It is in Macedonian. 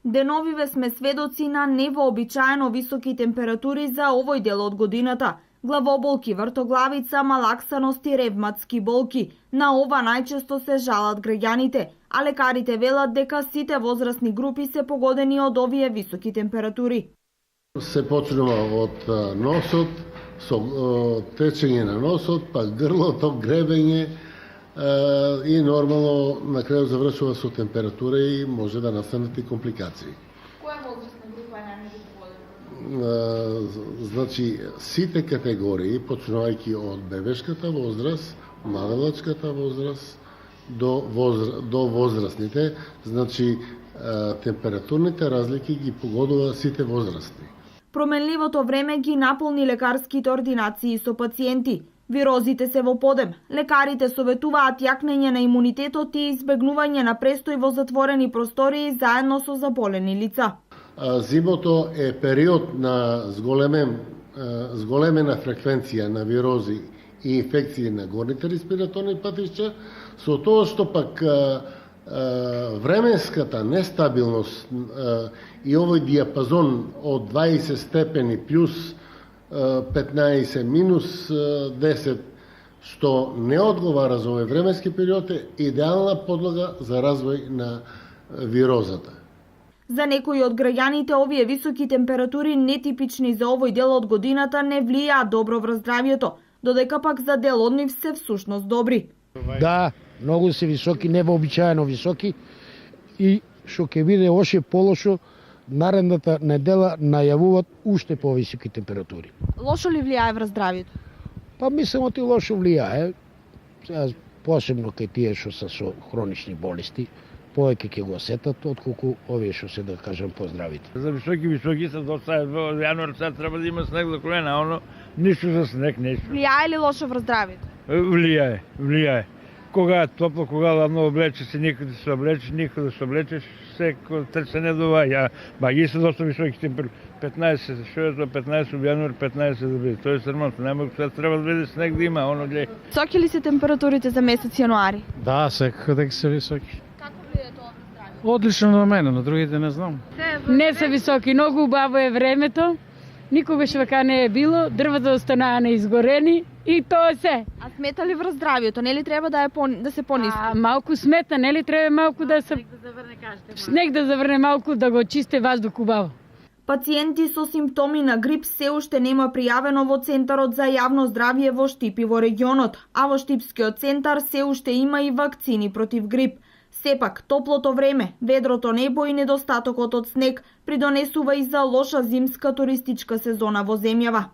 Деновиве сме сведоци на невообичаено високи температури за овој дел од годината. Главоболки, вртоглавица, малаксаност и ревматски болки. На ова најчесто се жалат граѓаните, а лекарите велат дека сите возрастни групи се погодени од овие високи температури. Се почнува од носот, со течење на носот, па грлото, гребење и нормално на крајот завршува со температура и може да настанат и компликации. Која возрастна група е најпогодена? Значи, сите категории, почнувајќи од бебешката возраст, младалачката возраст, до возрастните, значи температурните разлики ги погодува сите возрастни. Променливото време ги наполни лекарските ординации со пациенти. Вирозите се во подем. Лекарите советуваат јакнење на имунитетот и избегнување на престој во затворени простории заедно со заболени лица. Зимото е период на зголемена фреквенција на вирози и инфекции на горните респираторни патишта, со тоа што пак временската нестабилност и овој диапазон од 20 степени плюс 15 минус 10, што не одговара за овој временски период, е идеална подлога за развој на вирозата. За некои од граѓаните овие високи температури, нетипични за овој дел од годината, не влијаат добро врз здравјето, додека пак за дел од нив се всушност добри. Да, многу се високи, невообичаено високи и што ќе биде още полошо, наредната недела најавуваат уште повисоки температури. Лошо ли влијае врз здравјето? Па мислам оти лошо влијае. Сега посебно кај тие што се со хронични болести, повеќе ќе го осетат отколку овие што се, да кажам, поздравите. За високи се доста во јануар, сега треба да има снег до колена, оно ништо за снег, ништо. Влијае ли лошо врз здравјето? Влијае. Кога е топло, кога ладно облече се, никој да се облечеш, никој да се облечеш, секој трчане до ваѓа. Ба ги се доста високи температури. 15, што е тоа 15 во јануар, 15 да биде. Тоа е срамотно, нема сега треба да биде снег да има, оно гледа. Високи ли се температурите за месец јануари? Да, секако дека се високи. Како влијае тоа врз здравјето? Одлично на мене, на другите не знам. Не се високи, многу убаво е времето. Никогаш вака не е било, дрвата останаа неизгорени и тоа се. А смета ли врз здравјето? Нели треба да се пониско? Малку смета, нели треба малку да се снег да заврне малку, да го чисте воздух убаво. Пациенти со симптоми на грип се уште нема пријавено во Центарот за јавно здравје во Штип и во регионот, а во Штипскиот центар се уште има и вакцини против грип. Сепак, топлото време, ведрото небо и недостатокот од снег придонесува и за лоша зимска туристичка сезона во земјава.